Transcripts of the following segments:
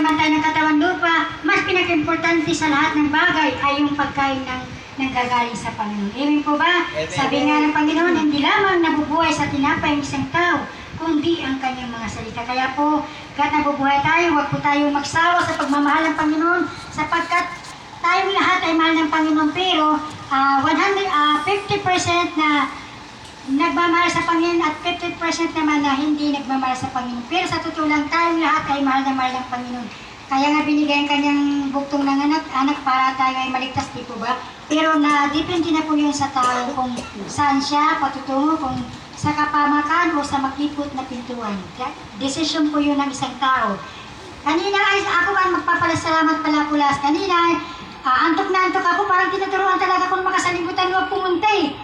naman tayo ng katawan lupa, mas pinaka-importante sa lahat ng bagay ay yung pagkain ng nanggagaling sa Panginoon. Amen po ba? Sabi nga ng Panginoon, hindi lamang nabubuhay sa tinapay ng isang tao, kundi ang kanyang mga salita. Kaya po, kahit nabubuhay tayo, huwag po tayo magsawa sa pagmamahal ng Panginoon, sapagkat tayong lahat ay mahal ng Panginoon, pero 50% na nagmamahal sa Panginoon at 50% naman na hindi nagmamahal sa Panginoon. Pero sa totoo lang, tayong lahat ay mahal na mahal ng Panginoon. Kaya nga binigay ang kanyang buktong ng anak para tayo ay maligtas, di po ba? Pero depende na po yun sa tao kung saan siya patutungo, kung sa kapamakan o sa makipot na pintuan. Decision po yun ng isang tao. Kanina ay ako ang magpapalasalamat pala pulas. Kanina antok na antok ako, parang tinuturuan talaga kung makasalimutan huwag pumunta eh.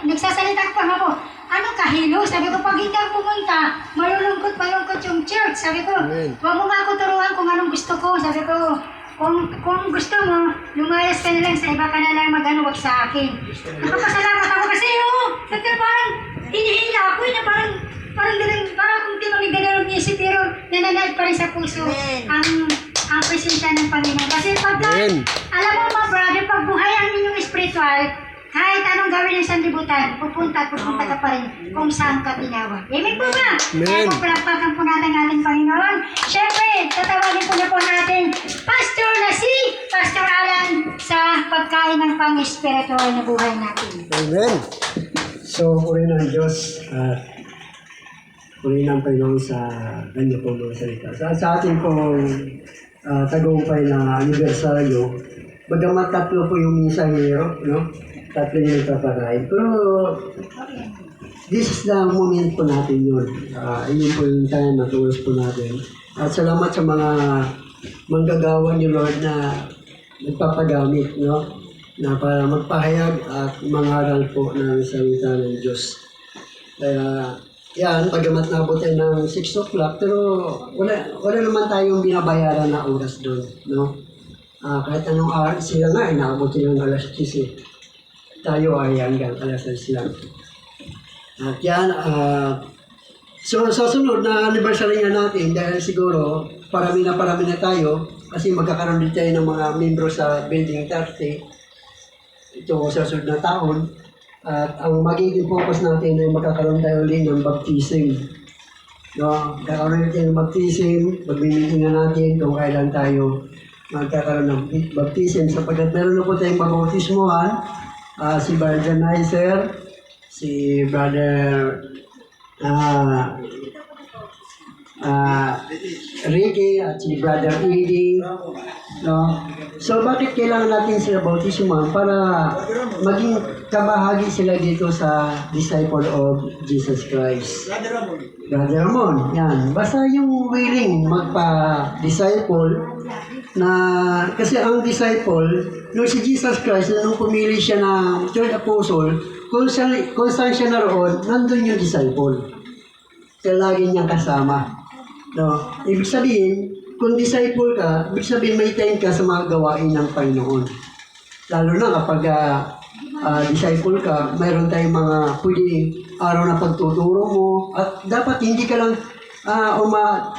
Nagsasalita pa ako, ano kahilo? Sabi ko, pag hindi ako pumunta, malulungkot yung church. Sabi ko, huwag mo nga ako turuan kung anong gusto ko. Sabi ko, kung gusto mo, lumayas ka na lang sa iba ka na lang huwag sa akin. Nakapasalamat ako kasi sabi ko, parang hinihila ako na parang kung di kami ganun ang isip, pero nananad pa rin sa puso ang presensya ng Panginoon. Kasi alam mo mga brother, pag buhay ang inyong spiritual, kahit anong gawin ng sanlibutan, pupunta ka pa rin kung saan ka tinawag. Amen po ba? Kaya kung palakpakan po natin ang ating Panginoon, syempre, tatawagin po na po natin Pastor na si Pastor Alan sa pagkain ng pang-spiritual na buhay natin. Amen. So, purihin ng Diyos at purihin ng Panginoon sa kanya po mga salita. Sa ating pong tagumpay na anibersaryo, bagamat tatlo po yung mensahero, no? Tatlo yung nagpapakain. Pero, this is the moment po natin yun. Yun po yung time na tulos po natin. At salamat sa mga manggagawa niyo, Lord, na nagpapagamit, no? Na para magpahayag at mangaral po ng salita ng Diyos. Kaya, yan, pagamat nabot tayo ng 6 o'clock, pero wala naman tayong binabayaran na oras doon, no? Kahit anong oras sila nga, inaabot sila ng alas 10 eh. Tayo ay hanggang alas 6 lang. At yan, so sa sunod na anniversary nga natin, dahil siguro parami na tayo, kasi magkakaroon din tayo ng mga membro sa Building 30, ito sa sunod na taon. At ang magiging focus natin ay magkakaroon tayo ulit ng baptism. No? Magkakaroon natin ng baptism, magmimitingan natin kung kailan tayo magkakaroon ng baptism. Sapagkat meron na po tayong mabautismuhan, si Brother Nicer, si Brother Ricky at si Brother Edie, no? So bakit kailangan natin sila bautismuhan? Para maging kabahagi sila dito sa disciple of Jesus Christ. Brother Ramon, yan. Basta yung willing magpa-disciple na, kasi ang disciple, nung si Jesus Christ, nung pumili siya ng third apostle, kung saan siya naroon, nandun yung disciple. Kaya lagi niyang kasama. No? Ibig sabihin, kung disciple ka, ibig sabihin may time ka sa mga gawain ng Panginoon. Lalo na kapag disciple ka, mayroon tayong mga pwedeng araw na pagtuturo mo, at dapat hindi ka lang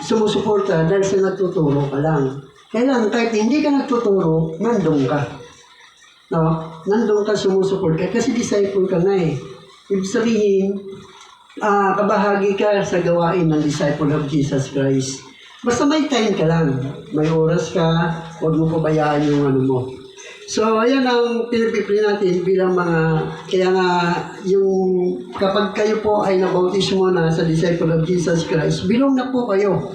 sumusuporta dahil sa nagtuturo ka lang. Kailan, kahit hindi ka nagtuturo, nandun ka. No? Nandun ka sumusuport ka kasi disciple ka na eh. Ibig sabihin, kabahagi ka sa gawain ng disciple of Jesus Christ. Basta may time ka lang, may oras ka, huwag mo pabayaan yung ano mo. So, ayan ang pinipili natin bilang kaya nga, yung kapag kayo po ay nabautismo na sa disciple of Jesus Christ, bilong na po kayo.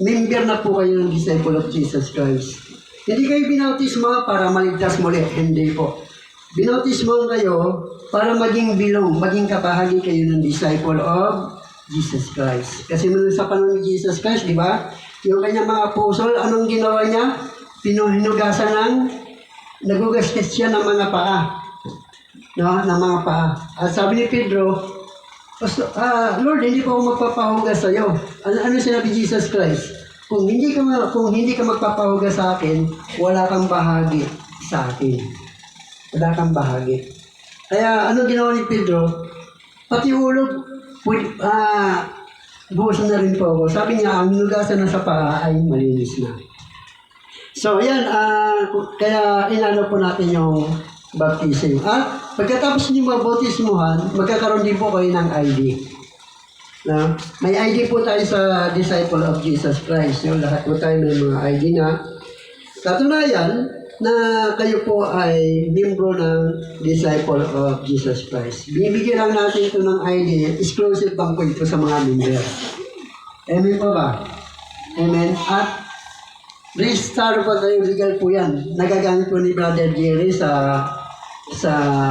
Member na po kayo ng disciple of Jesus Christ. Hindi kayo binautismo para maligtas muli, hindi po. Binautismo kayo para maging bilong, maging kabahagi kayo ng disciple of Jesus Christ. Kasi sa panahon ni Jesus Christ, di ba? Yung kanyang mga apostle, anong ginawa niya? Hinugasan nagugastos siya ng mga paa. No? Ng mga paa. At sabi ni Pedro, Lord, hindi ko magpapahugas sa iyo. Ano sinabi Jesus Christ? Kung hindi ka magpapahugas sa akin, wala kang bahagi sa akin. Wala kang bahagi. Kaya ano ginawa ni Pedro? Pati ulog, buhos na rin po ako. Sabi niya, ang hinugasan na sa paa ay malinis na. So, yan, kaya inano po natin yung baptism. At pagkatapos niyo mabautismuhan, magkakaroon din po kayo ng ID. Na, may ID po tayo sa Disciple of Jesus Christ. Yung lahat po tayo may mga ID na katunayan na kayo po ay membro ng Disciple of Jesus Christ. Binibigyan lang natin ito ng ID, exclusive lang po ito sa mga member. Amen po ba? Amen. At register po tayo, legal po yan. Nagagamit po ni Brother Jerry sa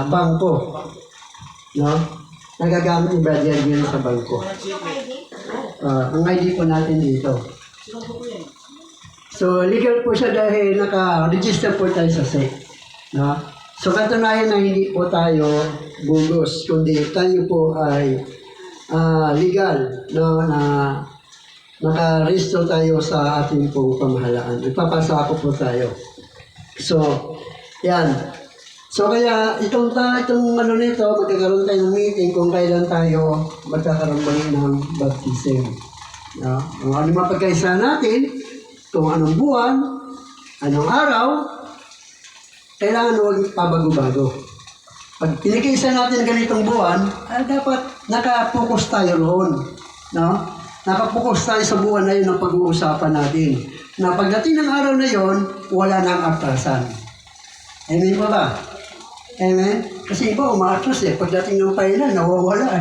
bangko. No? Nagagamit ni Brother Jerry sa bangko. Ang ID po natin dito. So, legal po siya dahil naka-register po tayo sa SEC. No? So, katunayan na hindi po tayo bugos, kundi tayo po ay legal, no, na naka-register tayo sa ating pong pamahalaan. Ipapasako po tayo. So, yan. So, kaya itong ano nito, magkakaroon tayo ng meeting kung kailan tayo magkakaroon muli ng baptism. No? Kung ano mapagkaisa natin, kung anong buwan, anong araw, kailangan huwag pabago-bago. Pag pinikaisa natin ganitong buwan, dapat nakapokus tayo roon. No? Nakapokus tayo sa buwan na yun ang pag-uusapan natin. Na pagdating ng araw na yun, wala nang atrasan. Amen po ba? Amen? Kasi iba umatras pagdating ng final, nawawala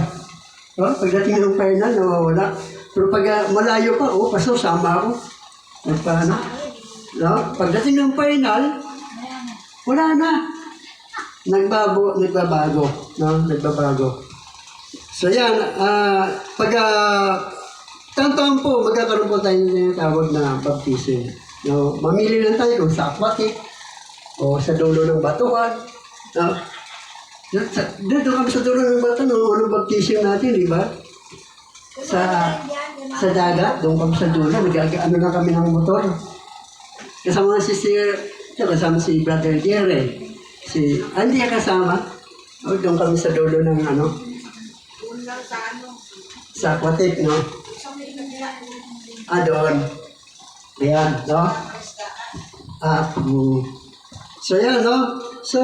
No? Pagdating ng final, nawawala. Pero pag malayo pa, pastor, sama ako. Paano? No? Pagdating ng final, wala na. Nagbabago. No? Nagbabago. So yan, tantaon po, magkakaroon po tayo ng tawag na baptism. No? Mamili lang tayo kung sa aquatic o sa dulo ng batuhan. No? Dito kami sa dulo ng batuhan, anong baptism natin, di ba? Sa dagat, doon kami sa dulo, ano na kami ng motor. Kasama kasama si Brother Jerry. Hindi kasama. Doon kami sa dulo ng sa aquatic, no? Doon. Ayan, no? So, yan, no? So,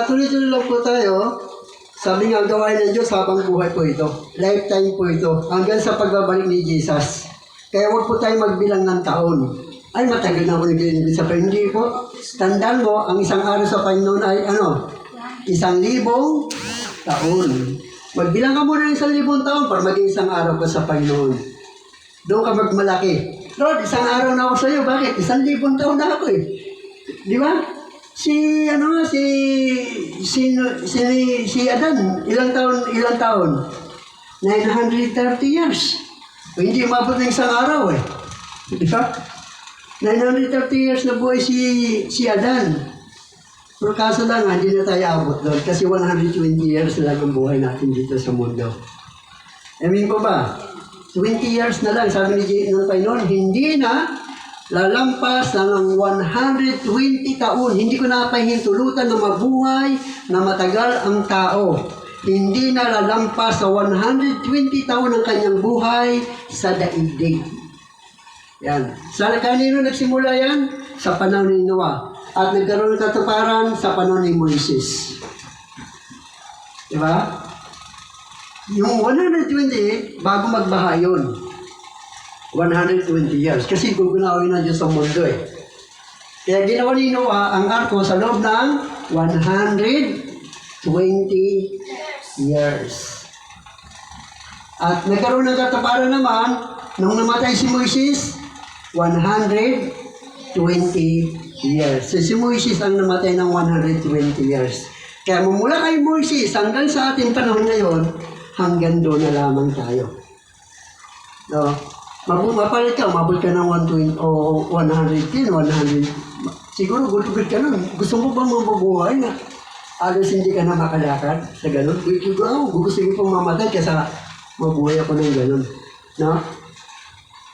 tuloy-tuloy lang po tayo. Sabi nga, gawain ng Diyos habang buhay po ito. Lifetime po ito. Hanggang sa pagbabalik ni Jesus. Kaya huwag po tayo magbilang ng taon. Ay, matagal na ako nag-ibig sa Panginoon. Hindi po. Tandaan mo, ang isang araw sa Panginoon ay 1,000 taon. Magbilang ka muna ng 1,000 taon para maging isang araw ka sa Panginoon. Doon ka magmalaki. Lord, isang araw na ako sa iyo. Bakit? 1,000 taon na ako Di ba? Si Adan, ilang taon? 930 years. O, hindi umabot ng isang araw Di ba? 930 years na buhay si Adan. Pero kaso lang, hindi na tayo abot doon kasi 120 years na lang ang buhay natin dito sa mundo. Amin po ba? 20 years na lang, sabi ng Panginoon, hindi na lalampas ng 120 taon. Hindi ko napahintulutan na mabuhay na matagal ang tao. Hindi na lalampas sa 120 taon ang kanyang buhay sa daigdig. Yan. Sa kanino nagsimula yan? Sa panahon ni Noah. At nagkaroon ng katuparan sa panahon ni Moises. Diba? Yung 120, bago magbaha yun. 120 years. Kasi gugunawin na Diyos sa mundo Kaya ginawa ni Noah ang arko sa loob ng 120 years. At nagkaroon ng katuparan naman, nung namatay si Moises, 120 years. So si Moises ang namatay ng 120 years. Kaya mula kay Moises hanggang sa ating panahon ngayon, hanggang doon na lamang tayo. No? Mapalit ka, umabot ka ng 120 o 110, 100. Siguro good ka nun. Gusto mo bang mabubuhay na alos hindi ka na makalakad sa ganun? Gusto ko pong mamatay kaysa mabuhay ako ng ganun. No?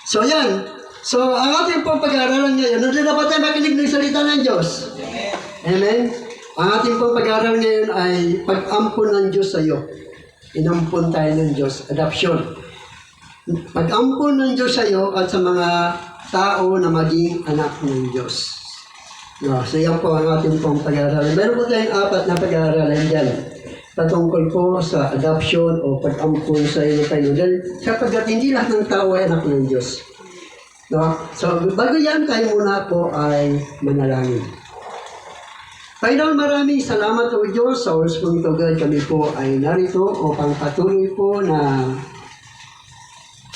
So yan. So ang ating pong pag-aaralan ngayon, nandiyan na ba tayo makinig ng salita ng Diyos? Amen? Ang ating pong pag-aaral ngayon ay pag-ampon ng Diyos sa iyo. inampun tayo ng Diyos, adoption. Pag-ampun ng Diyos sa iyo at sa mga tao na maging anak ng Diyos. No, so yan po ang ating pong pag-aaralan. Meron po tayong 4 na pag-aaralan dyan. Patungkol po sa adoption o pag-ampun sa iyo tayo. Dahil sapagkat hindi lahat ng tao ay anak ng Diyos. No? So bago yan, tayo muna po ay manalangin. Panginoon, maraming salamat po Diyos sa oras po ito. Kami po ay narito upang patuloy po na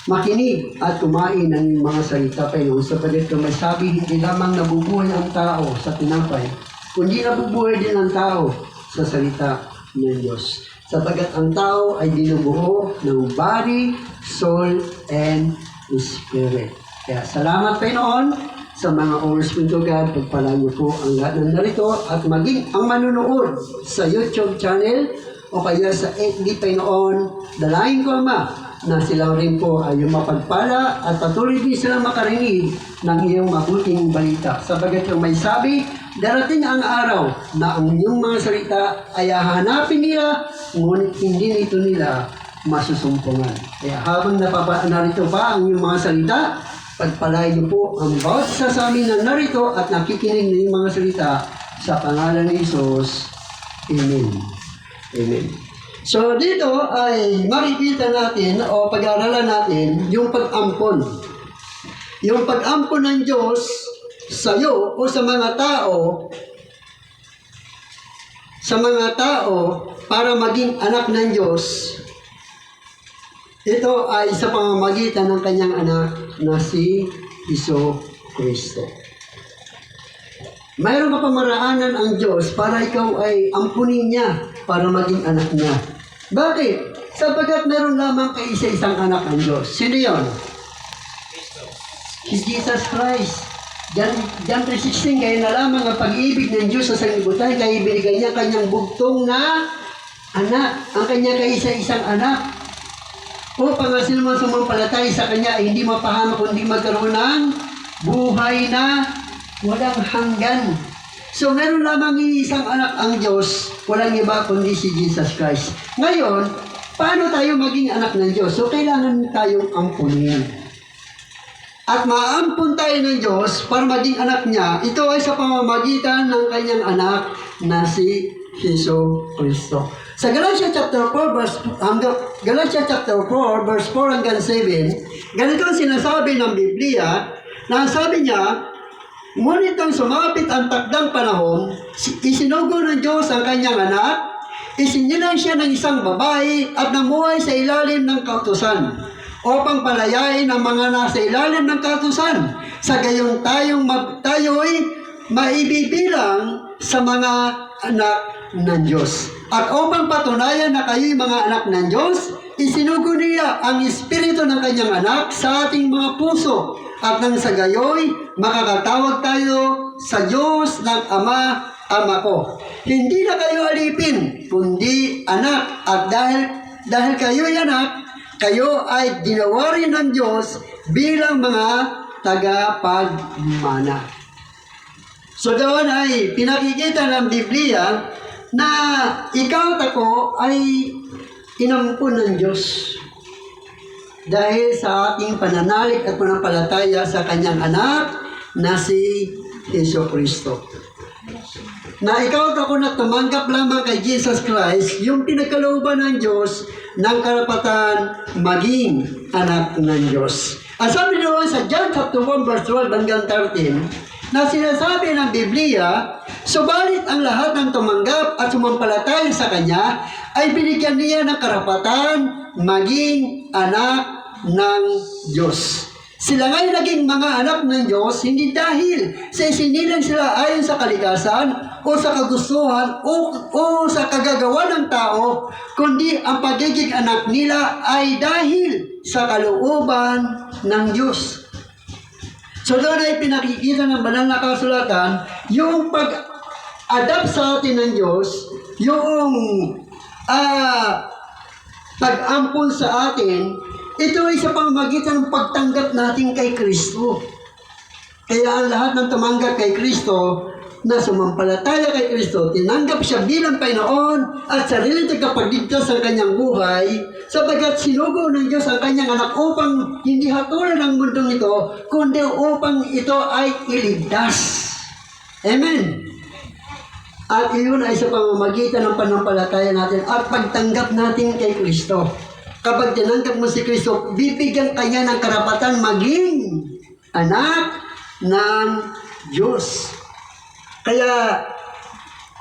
makinig at kumain ng mga salita, Panginoon. Sapagkat may sabi, hindi lamang nabubuhay ang tao sa tinapay, kundi nabubuhay din ang tao sa salita ng Diyos. Sapagkat ang tao ay binubuo ng body, soul, and spirit. Kaya salamat, Panginoon, sa mga oras po ito, God. Pagpala niyo po ang lahat ng narito at maging ang manunood sa YouTube channel o kaya sa FB, Panginoon. Dalahin ko, Ama, na silang rin po ay mapagpala at patuloy din silang makarinig ng iyong mabuting balita. Sabagat yung may sabi, darating ang araw na ang inyong mga salita ay hahanapin nila, ngunit hindi nito nila masusumpungan. Kaya habang narito pa ang iyong mga salita, pagpalain niyo po ang bawat isa sa amin na narito at nakikinig ng iyong mga salita sa pangalan ni Jesus. Amen. Amen. So dito ay makikita natin o pag-aaralan natin yung pag-ampon. Yung pag-ampon ng Diyos sa iyo o sa mga tao para maging anak ng Diyos. Ito ay sa pamamagitan ng kanyang anak na si Iso Kristo. Mayroon ka pamaraanan ang Diyos para ikaw ay ampunin niya para maging anak niya. Bakit? Sapagkat meron lamang kaisa-isang anak ng Diyos. Sino yun? Si Jesus Christ. John 3:16, kaya na lamang ang pag-ibig ng Diyos sa sanglibutan, kaya ibinigay niya kanyang bugtong na anak, ang kanyang kaisa-isang anak. Upang ang sinumang sumampalatay sa kanya ay hindi mapahamak kundi magkaroon ng buhay na walang hanggan. So meron lamang isang anak ang Diyos, walang iba kundi si Jesus Christ. Ngayon, paano tayo maging anak ng Diyos? So kailangan tayong ampunin. At maampun tayo ng Diyos para maging anak niya. Ito ay sa pamamagitan ng kanyang anak na si Jesu Kristo. Sa Galatia chapter 4 verse 4 hanggang 7, ganito ang sinasabi ng Biblia, na sabi niya, ngunit nang sumapit ang takdang panahon, isinugo ng Diyos ang kanyang anak, isinilang siya ng isang babae at namuhay sa ilalim ng kautusan, upang palayain ang mga nasa ilalim ng kautusan, sa gayon tayo'y maibibilang sa mga anak ng Diyos. At upang patunayan na kayo'y mga anak ng Diyos, isinugo niya ang Espiritu ng kanyang anak sa ating mga puso. At nang sa gayo'y makakatawag tayo sa Diyos ng Ama, Ama ko. Hindi na kayo alipin, kundi anak. At dahil kayo'y anak, kayo ay ginawa rin ng Diyos bilang mga tagapagmana. So doon ay pinakikita ng Biblia na ikaw at ako ay inampun ng Diyos dahil sa ating pananalig at panampalataya sa kanyang anak na si Jesu Kristo. Na ikaw at ako na tumanggap lamang kay Jesus Christ, yung pinagkalooban ng Diyos ng karapatan maging anak ng Diyos. Ang sabi doon sa John chapter 1 verse 12 hanggang 13, na sinasabi ng Biblia, subalit ang lahat ng tumanggap at sumampalataya sa Kanya ay binigyan niya ng karapatan maging anak ng Diyos. Sila nga'y naging mga anak ng Diyos, hindi dahil sa isinilang sila ayon sa kalikasan o sa kagustuhan o sa kagagawa ng tao, kundi ang pagiging anak nila ay dahil sa kalooban ng Diyos. So doon ay pinakikita ng banal na kasulatan yung pag-adapt sa atin ng Diyos, yung pag-ampun sa atin, ito ay sa pamamagitan ng pagtanggap natin kay Kristo. Kaya ang lahat ng tumanggap kay Kristo na sumampalataya kay Kristo, tinanggap siya bilang Panginoon at sariling tagapagligtas ng kanyang buhay, sapagkat sinugo ng Diyos ang kanyang anak upang hindi hatulan ng mundong ito, kundi upang ito ay iligtas. Amen. At iyon ay sa pamamagitan ng panampalataya natin at pagtanggap natin kay Kristo. Kapag tinanggap mo si Kristo, bibigyan kanya ng karapatan maging anak ng Diyos. Kaya,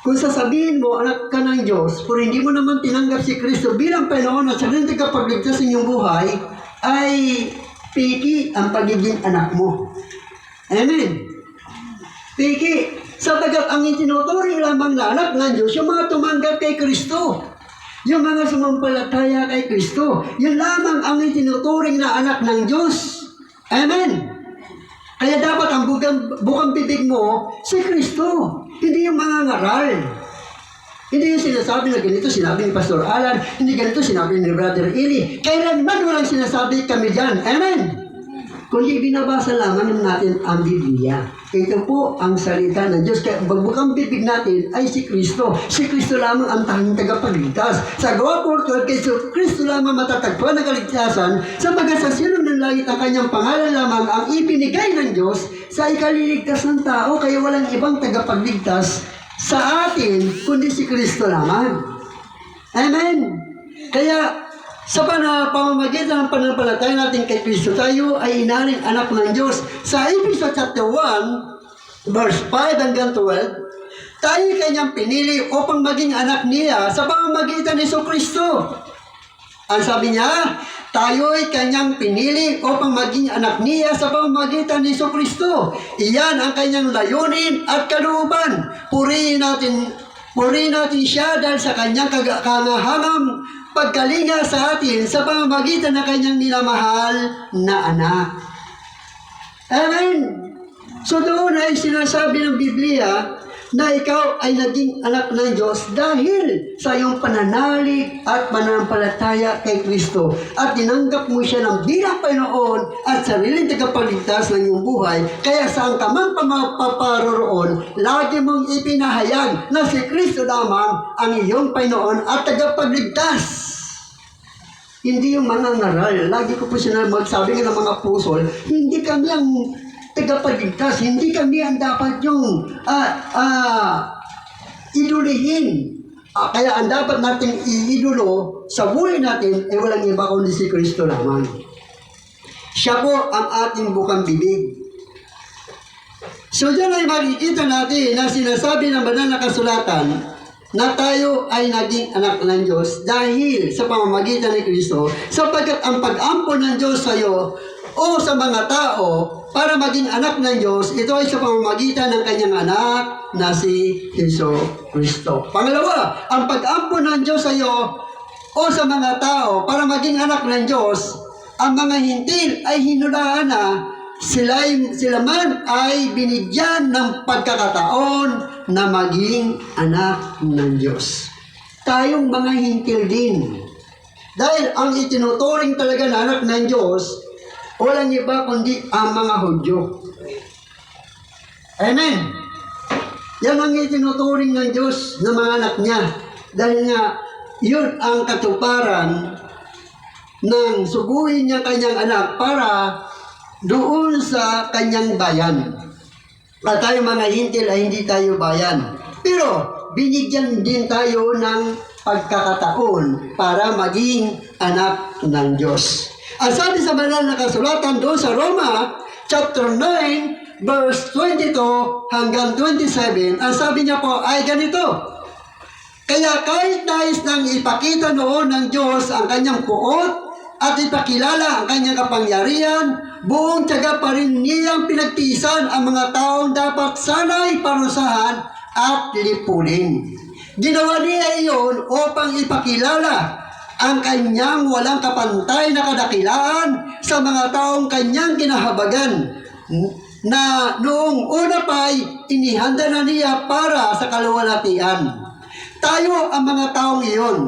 kung sasabihin mo, anak ka ng Diyos, pero hindi mo naman tinanggap si Kristo bilang Panginoon at sariling tagapagligtas sa inyong buhay, ay piki ang pagiging anak mo. Amen. Piki. Sapagkat ang itinuturing lamang na anak ng Diyos, yung mga tumanggap kay Kristo. Yung mga sumampalataya kay Kristo. Yun lamang ang itinuturing na anak ng Diyos. Amen. Kaya dapat ang bukang bibig mo, si Kristo. Hindi yung mga ngaral. Hindi yung sinasabi na ganito, sinabi ni Pastor Alan. Hindi ganito, sinabi ni Brother Eli. Kailanman walang sinasabi kami dyan. Amen. Kundi binabasa lamang natin ang Biblia. Ito po ang salita ng Diyos. Kaya bukang bibig natin ay si Kristo. Si Kristo lamang ang tanging tagapagligtas. Sa Gawa 4:12, kay Kristo lamang matatagpuan ng kaligtasan, sapagkat sa silong ng langit ang kanyang pangalan lamang ang ibinigay ng Diyos sa ikaliligtas ng tao, kaya walang ibang tagapagligtas sa atin, kundi si Kristo lamang. Amen. Kaya, sa pamamagitan ng pananampalataya natin kay Kristo, tayo ay inaring anak ng Diyos. Sa Ephesians chapter 1, verse 5 hanggang 12, tayo kanyang pinili upang maging anak niya sa pamamagitan ni Kristo. Ang sabi niya, tayo ay kanyang pinili upang maging anak niya sa pamamagitan ni Kristo. Iyan ang kanyang layunin at kalooban. Purihin natin siya dahil sa kanyang kangahangam pagkalinga sa atin sa pamamagitan ng kanyang minamahal na anak. Amen. So doon ay sinasabi ng Biblia na ikaw ay naging anak ng Diyos dahil sa iyong pananalig at pananampalataya kay Kristo. At tinanggap mo siya ng bilang Panginoon at sariling tagapagligtas ng iyong buhay. Kaya saan ka man paparoroon, lagi mong ipinahayag na si Kristo lamang ang iyong Panginoon at tagapagligtas. Hindi yung mga ngaral. Lagi ko po magsabi ng mga pusol, hindi kami ang tagapagligtas, hindi kami ang dapat yung idulihin. Kaya ang dapat natin iidolo sa buhay natin ay walang iba kundi si Kristo lamang. Siya po ang ating bukang bibig. So dyan ay makikita natin na sinasabi ng banal na kasulatan na tayo ay naging anak ng Diyos dahil sa pamamagitan ni Kristo, sapagkat ang pag-ampon ng Diyos sa iyo o sa mga tao para maging anak ng Diyos, ito ay sa pamamagitan ng kanyang anak na si Hesus Kristo. Pangalawa, ang pag-ampon ng Diyos sa iyo o sa mga tao para maging anak ng Diyos, ang mga hintil ay hinulaan na sila man ay binigyan ng pagkakataon na maging anak ng Diyos. Tayong mga hintil din. Dahil ang itinuturing talaga na anak ng Diyos, walang iba kundi ang mga Hudyo. Amen. Yan ang itinuturing ng Diyos na mga anak niya. Dahil nga, yun ang katuparan ng suguhin niya kanyang anak para doon sa kanyang bayan. At tayo mga hintil ay hindi tayo bayan. Pero binigyan din tayo ng pagkakataon para maging anak ng Diyos. Ang sabi sa banal na kasulatan doon sa Roma, chapter 9, verse 22 hanggang 27, ang sabi niya po ay ganito: kaya kahit nais nang ipakita noon ng Diyos ang kanyang puot at ipakilala ang kanyang kapangyarihan, buong tiyaga pa rin niyang pinagtiisan ang mga taong dapat sana'y parusahan at lipunin. Ginawa niya iyon upang ipakilala ang kanyang walang kapantay na kadakilaan sa mga taong kanyang kinahabagan, na noong una pa'y inihanda na niya para sa kaluwalhatian. Tayo ang mga taong iyon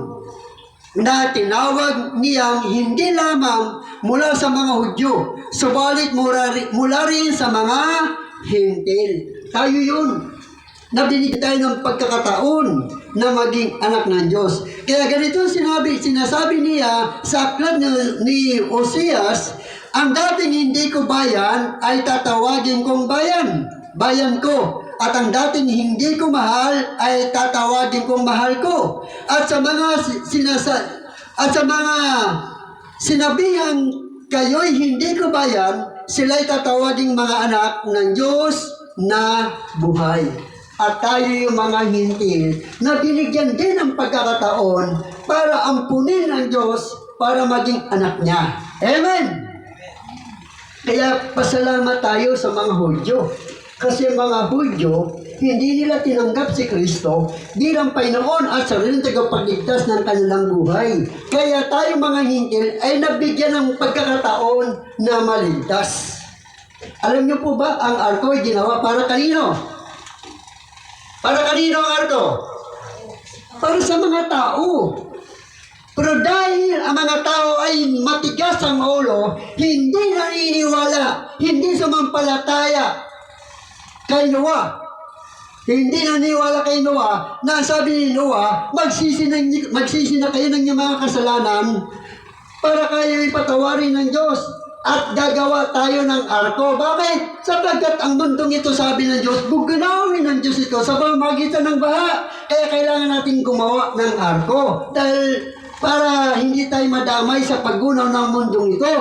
na tinawag niyang hindi lamang mula sa mga Hudyo, subalit mula rin sa mga hintil. Tayo yun na binigyan tayo ng pagkakataon na maging anak ng Diyos. Kaya ganito sinasabi niya sa aklat ni Oseas, ang dating hindi ko bayan ay tatawagin kong bayan ko. At ang dating hindi ko mahal ay tatawagin kong mahal ko. At sa mga sinabihan kayo'y hindi ko bayan, sila'y tatawaging mga anak ng Diyos na buhay. At tayo yung mga hintil na binigyan din ng pagkakataon para ampunin ng Diyos para maging anak niya. Amen! Kaya pasalamat tayo sa mga Hudyo. Kasi mga Hudyo, hindi nila tinanggap si Kristo bilang Panginoon at sariling tagapagligtas ng kanilang buhay. Kaya tayo mga hintil ay nabigyan ng pagkakataon na maligtas. Alam niyo po ba, ang arko ay ginawa para kanino? Para kanino ang arko? Para sa mga tao. Pero dahil ang mga tao ay matigas ang ulo, hindi naniniwala, hindi sumampalataya kay Noah. Hindi naniniwala kay Noah na sabi ni Noah, magsisi na kayo ng inyong mga kasalanan para kayo ipatawarin ng Diyos at gagawa tayo ng arko. Bakit? Sapagkat ang mundong ito, sabi ng Diyos, gugunawin ng Diyos ito sa pamamagitan ng baha. Kaya kailangan natin gumawa ng arko dahil para hindi tayo madamay sa paggunaw ng mundong ito.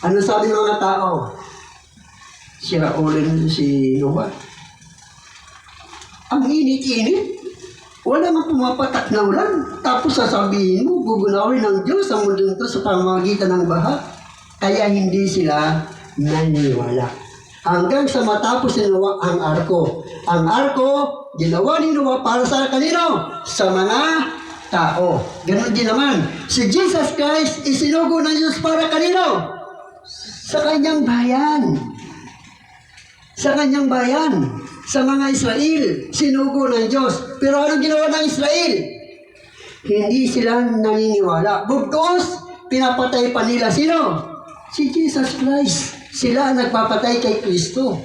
Ano sabi ng mga tao? Sira ulo si Noah. Ang init-init. Wala mang pumapatak na ulan. Tapos sasabihin mo, gugunawin ng Diyos ang mundo ito sa pamamagitan ng baha. Kaya hindi sila naniniwala. Hanggang sa matapos ni Noah ang arko. Ang arko, ginawa ni Noah para sa kanino? Sa mga tao. Ganon din naman. Si Jesus Christ, isinugo ng Diyos para kanino? Sa kanyang bayan. Sa kanyang bayan. Sa mga Israel, sinugo ng Diyos. Pero anong ginawa ng Israel? Hindi sila naniniwala. Bugtos, pinapatay pa nila sino? Si Jesus Christ. Sila ang nagpapatay kay Kristo.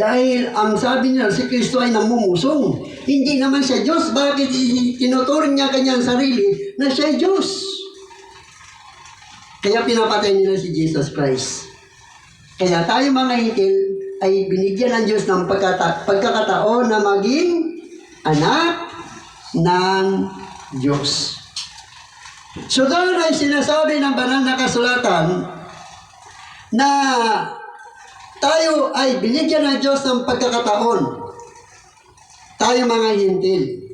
Dahil ang sabi niya, si Kristo ay namumusong. Hindi naman siya Diyos. Bakit tinuturing niya kanyang sarili na siya ay Diyos? Kaya pinapatay nila si Jesus Christ. Kaya tayo mga hintil ay binigyan ng Diyos ng pagkakataon na maging anak ng Diyos. So doon ay sinasabi ng banal na kasulatan na tayo ay binigyan ng Diyos ng pagkakataon. Tayo mga hintil.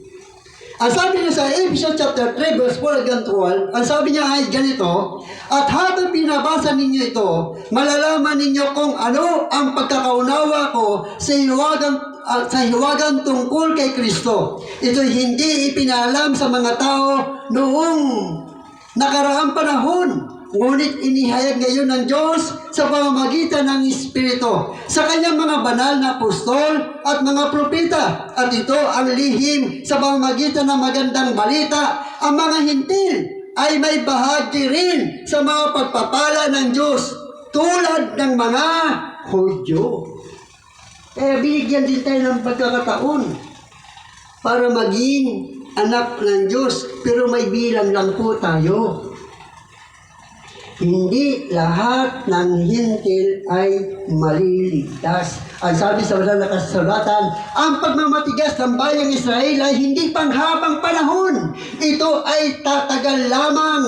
Ang sabi niya sa Ephesians chapter 3 verse 4 hanggang 12, ang sabi niya ay ganito, at habang binabasa ninyo ito, malalaman ninyo kung ano ang pagkakaunawa ko sa hiwagang tungkol kay Kristo. Ito'y hindi ipinalam sa mga tao noong nakaraang panahon, ngunit inihayag ngayon ng Diyos sa pamamagitan ng Espiritu sa kanyang mga banal na apostol at mga propeta. At ito ang lihim sa pamamagitan ng magandang balita. Ang mga hintil ay may bahagi rin sa mga pagpapala ng Diyos tulad ng mga Hudyo. Kaya binigyan din tayo ng pagkakataon para maging anak ng Diyos, pero may bilang lang po tayo. Hindi lahat ng hintil ay maliligtas. Ang sabi sa banal na kasulatan, ang pagmamatigas ng bayang Israel ay hindi panghabang panahon. Ito ay tatagal lamang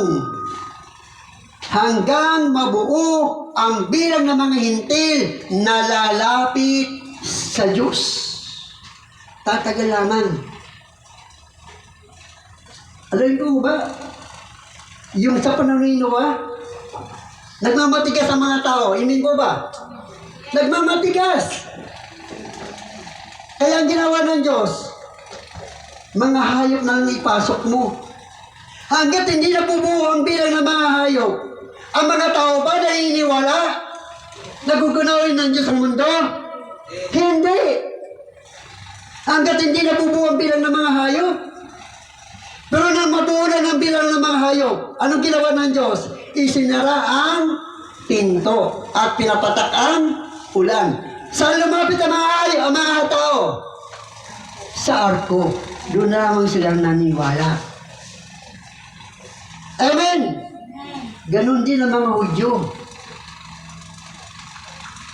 hanggang mabuo ang bilang ng mga hintil na lalapit sa Diyos. Tatagal lamang. Alam ko ba, yung sa panahon ni Noah, nagmamatigas ang mga tao. Imin ko ba? Nagmamatigas. Kaya ang ginawa ng Diyos, mga hayop na lang ipasok mo. Hanggat hindi nabubuo ang bilang ng mga hayop, ang mga tao ba naniniwala? Nagugunawin ng Diyos ang mundo? Hindi. Hanggat hindi nabubuo ang bilang ng mga hayop. Pero nang mabuo na ng bilang ng mga hayop, anong ginawa ng Diyos? Isinara ang pinto at pinapatak ang ulan. Saan lumapit ang mga tao? Sa arko. Doon na lamang silang naniwala. Amen! Ganon din ang mga Hudyo.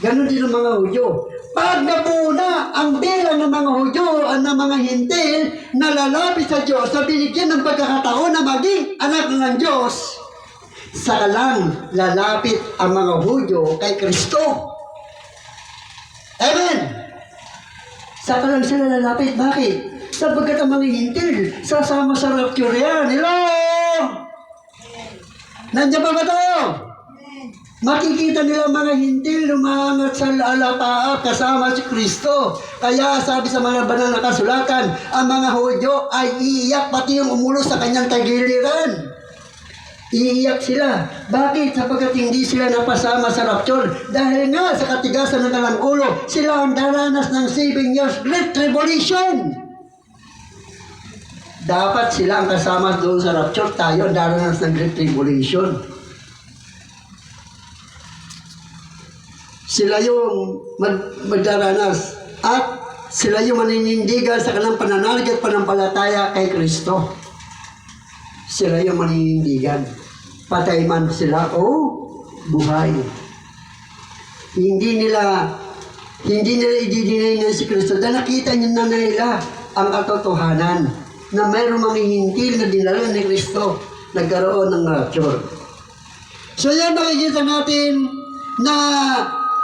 Ganon din ang mga Hudyo. Pag nabuo na ang bilang ng mga Hudyo at ng mga Hintil na lalapit sa Diyos na binigyan ng pagkakataon na maging anak ng Diyos, saka lang lalapit ang mga Hudyo kay Kristo. Amen! Saka lang sila lalapit. Bakit? Sapagkat ang mga Hintil sasama sa rapture yan. Hello! Nandiyan ba tayo? Makikita nila mga Hintil lumangat sa alataa kasama si Kristo. Kaya sabi sa mga banal na kasulatan, ang mga Hudyo ay iiyak pati yung umulo sa kanyang tagiliran. Iiyak sila. Bakit? Sapagkat hindi sila napasama sa rapture. Dahil nga sa katigasan ng kanilang ulo, sila ang daranas ng 7 years Great Tribulation. Dapat sila ang kasama doon sa rapture. Tayo ang daranas ng Great Tribulation. Sila yung magdaranas at sila yung maninindigan sa kanilang pananalig at panampalataya kay Kristo. Sila yung maninindigan. Patay man sila o buhay. Hindi nila i-deny na si Kristo dahil nakita nila ang katotohanan na mayroong mga Hintil na dinala ni Kristo nagkaroon ng rapture. So yan makikita natin na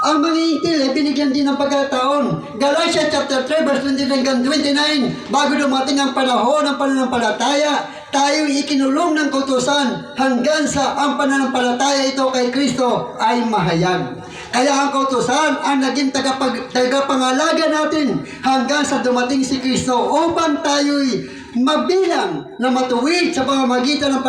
ang mga Hintil ay binigyan din ng pagkataon. Galatia chapter 3 verse 29 hanggang 29, bago dumating ang panahon ng pananampalataya, tayo ikinulong ng kautusan hanggang sa ang pananampalataya ito kay Kristo ay mahayag. Kaya ang kautusan ang naging tagapangalaga natin hanggang sa dumating si Kristo upang tayo'y mabilang na matuwid sa pamamagitan ng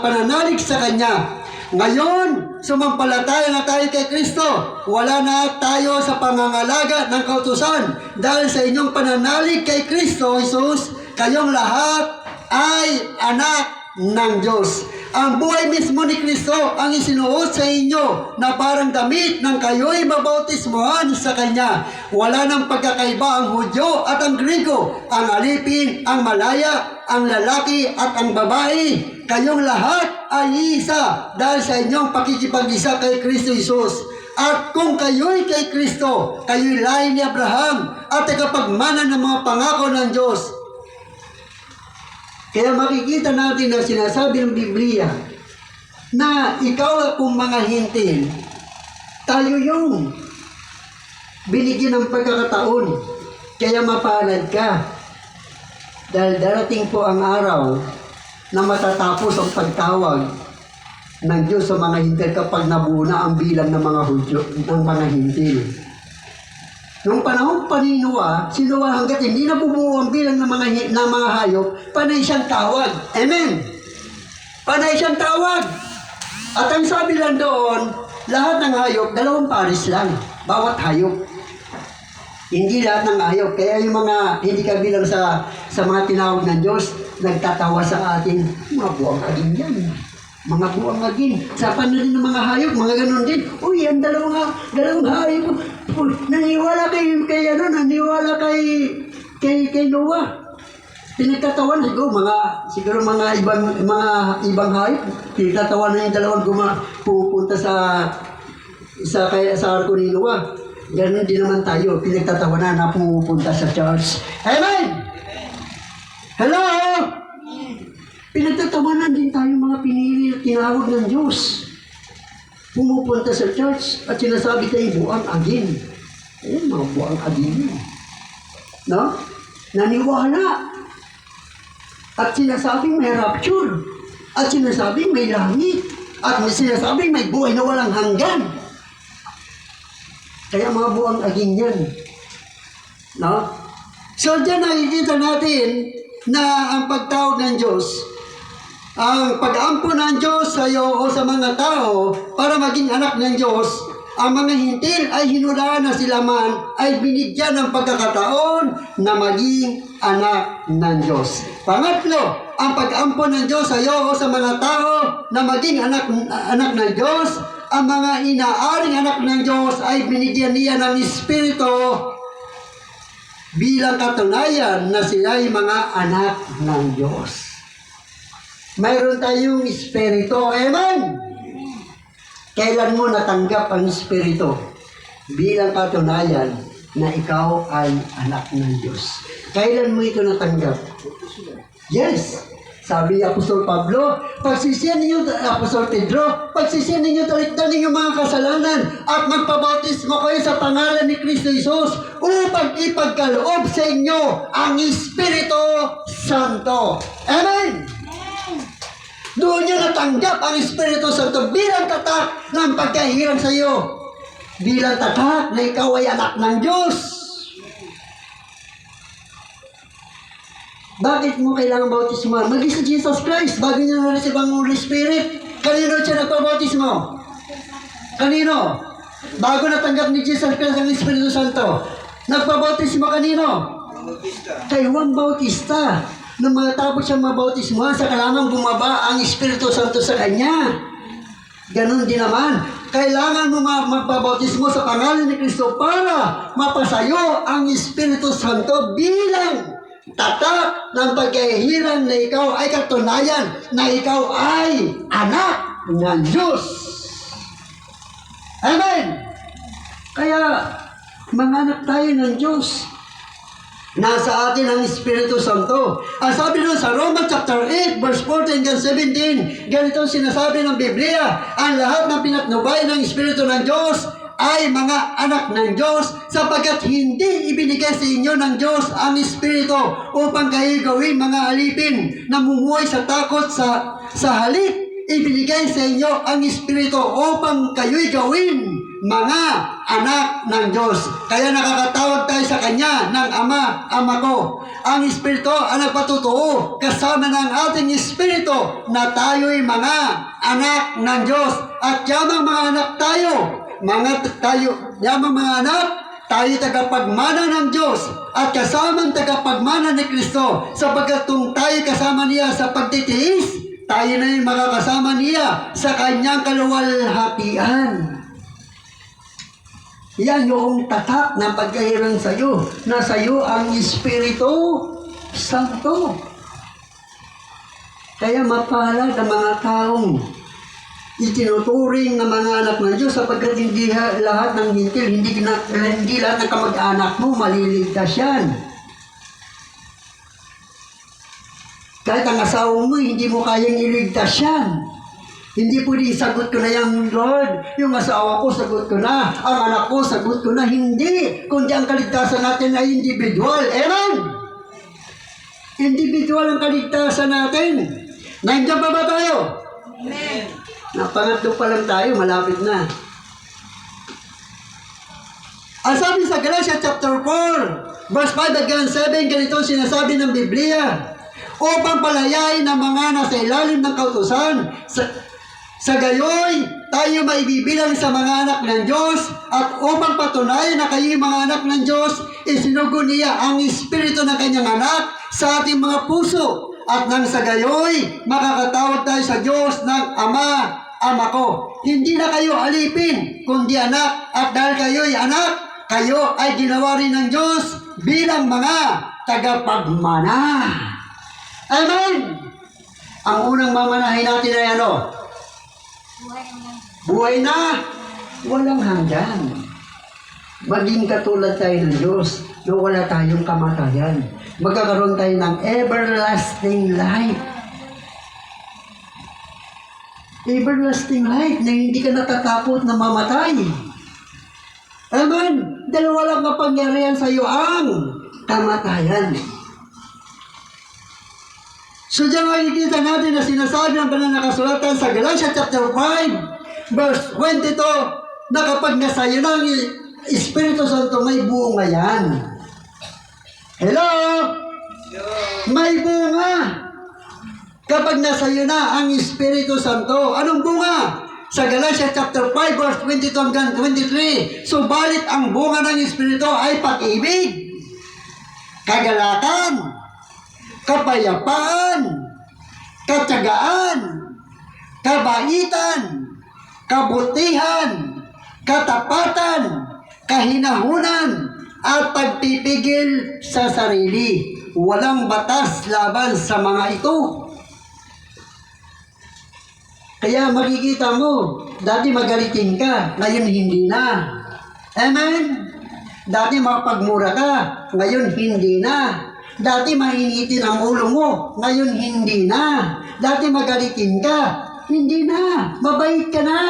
pananalig sa Kanya. Ngayon, sumampalataya na tayo kay Kristo. Wala na tayo sa pangangalaga ng kautusan. Dahil sa inyong pananalig kay Kristo Jesus, kayong lahat ay anak ng Diyos. Ang buhay mismo ni Kristo ang isinuot sa inyo na parang damit ng kayo'y mabautismohan sa Kanya. Wala nang pagkakaiba ang Hudyo at ang Grigo, ang alipin, ang malaya, ang lalaki at ang babae. Kayong lahat ay isa dahil sa inyong pakikipag-isa kay Kristo Jesus. At kung kayo'y kay Kristo, kayo'y lahi ni Abraham at tagapagmana ng mga pangako ng Diyos. Kaya makikita natin na sinasabi ng Biblia na ikaw akong mga Hintil, tayo yung binigyan ng pagkakataon. Kaya mapalad ka. Dahil darating po ang araw na matatapos ang pagtawag ng Diyos sa mga Hintil kapag nabuo na ang bilang ng mga Hudyo, ng mga Hintil. Noong panahon pa ni Noah, si Noah hanggat hindi nabubuo ang bilang ng mga hayop, panay siyang tawag. Amen! Panay siyang tawag. At ang sabi lang doon, lahat ng hayop, 2 pares lang, bawat hayop. Hindi lahat ng hayop. Kaya yung mga hindi kabilang sa mga tinawag ng Diyos, nagtatawa sa atin, mga buwang aging yan. Mga buwang aging. Sa panahon ng mga hayop, mga ganun din. Uy, ang dalawang hayop. Uy, naniwala naniwala kay Noah. Pinagtatawan siguro mga ibang hayop. Pinagtatawan na yung dalawang pupunta sa arko ni Noah. Ganun din naman tayo. Pinagtatawanan na pupunta sa church. Amen! Hello! Pinagtatawanan din tayo mga pinili at tinawag ng Diyos. Pumupunta sa church at sinasabi tayo buang agin. Ayan, mga buang agin. No? Naniwala. At sinasabing may rapture. At sinasabing may langit. At sinasabing may buhay na walang hanggan. Kaya mga buang agin yan. No? So, dyan nakikita natin na ang pagtawag ng Diyos, ang pag-ampon ng Diyos sa iyo o sa mga tao para maging anak ng Diyos, ang mga Hintil ay hinulaan na sila man ay binigyan ng pagkakataon na maging anak ng Diyos. Pangatlo, ang pag-ampon ng Diyos sa iyo o sa mga tao na maging anak ng Diyos ang mga inaaring anak ng Diyos ay binigyan niya ng Espiritu bilang katunayan na sila ay mga anak ng Diyos. Mayroon tayong Espiritu. Amen? Kailan mo natanggap ang Espiritu bilang katunayan na ikaw ay anak ng Diyos? Kailan mo ito natanggap? Yes. Sabi ni Apostol Pablo, pagsisiyan ninyo, Apostol Pedro, pagsisiyan ninyo, talikdan ninyo mga kasalanan at magpabautismo kayo sa pangalan ni Kristo Jesus upang ipagkaloob sa inyo ang Espiritu Santo. Amen? Doon niya natanggap ang Espiritu Santo bilang tatak ng pagkahiran sa iyo. Bilang tatak na ikaw ay anak ng Diyos. Bakit mo kailangan bautismo? Mag-isa Jesus Christ bago niya na-receive ang Holy Spirit. Kanino siya nagpabautismo? Kanino? Bago natanggap ni Jesus Christ ang Espiritu Santo. Nagpabautismo kanino? Kay Juan Bautista. Nung mga tapos siyang mabautismuhan, sa kalamang bumaba ang Espiritu Santo sa kanya. Ganon din naman. Kailangan mo magpabautismo sa pangalan ni Kristo para mapasayo ang Espiritu Santo bilang tatak ng pagkahiran na ikaw ay katunayan na ikaw ay anak ng Diyos. Amen! Kaya, mga anak tayo ng Diyos. Nasa atin ang Espiritu Santo. Ang sabi doon sa Romans chapter 8, verse 14 hanggang 17, ganito sinasabi ng Biblia, ang lahat ng pinatnubay ng Espiritu ng Diyos ay mga anak ng Diyos sapagkat hindi ibinigay sa inyo ng Diyos ang Espiritu upang kayo gawin mga alipin na mumuhay sa takot sa halip. Ibinigay sa inyo ang Espiritu upang kayo'y gawin mga anak ng Diyos. Kaya nakakatawag tayo sa Kanya ng Ama, Ama ko. Ang Espiritu ang nagpatutuo kasama ng ating Espiritu na tayo'y mga anak ng Diyos. At yamang mga anak tayo, yamang mga anak, tayo tagapagmana ng Diyos at kasamang tagapagmana ni Kristo sapagkat kung tayo kasama niya sa pagtitiis, tayo na yung makakasama niya sa kanyang kaluwalhatian. Yan yung tatak ng pagkahiran sa iyo, na sa iyo ang Espiritu Santo. Kaya mapalad ang mga taong itinuturing na mga anak ng Diyos sapagkat hindi lahat ng hintil, hindi lahat ng kamag-anak mo maliligtas yan. Kahit ang asawa mo, hindi mo kayang iligtas yan. Hindi pwede sagot ko na yung Lord, yung asawa ko sagot ko na, ang anak ko sagot ko na, hindi. Kundi ang kaligtasan natin ay individual. Amen? Individual ang kaligtasan natin. Nandiyan pa ba tayo? Amen. Pangatlo pa lang tayo, malapit na. Ang sabi sa Galatia chapter 4, verse 5 hanggang 7, ganito sinasabi ng Biblia, upang palayain ng mga nasa ilalim ng kautusan, sa gayoy, tayo maibibilang sa mga anak ng Diyos at upang patunayan na kayo mga anak ng Diyos, isinugo niya ang Espiritu ng kanyang anak sa ating mga puso at nang sa gayoy, makakatawag tayo sa Diyos ng Ama, Ama ko. Hindi na kayo alipin, kundi anak at dahil kayo'y anak, kayo ay ginawa rin ng Diyos bilang mga tagapagmana. Amen! Ang unang mamanahin natin ay ano? Buhay na walang hanggan. Maging katulad tayo ng Diyos na wala tayong kamatayan. Magkakaroon tayo ng everlasting life. Everlasting life na hindi ka natatakot na mamatay. Amen? Dahil walang kapangyarihan sa iyo ang kamatayan. So diyan makikita natin na sinasabi ng banal na kasulatan sa Galatia chapter 5, verse 22, na kapag nasayo ng Espiritu Santo, may bunga yan. Hello? May bunga. Kapag nasayo na ang Espiritu Santo, anong bunga? Sa Galatia chapter 5, verse 22 hanggang 23, subalit ang bunga ng Espiritu ay pag-ibig, kagalakan, kapayapaan, katyagaan, kabaitan, kabutihan, katapatan, kahinahunan, at pagpipigil sa sarili. Walang batas laban sa mga ito. Kaya makikita mo, dati magalitin ka, ngayon hindi na. Amen? Dati makapagmura ka, ngayon hindi na. Dati mainitin ang ulo mo, ngayon hindi na. Dati magalitin ka, hindi na. Mabait ka na.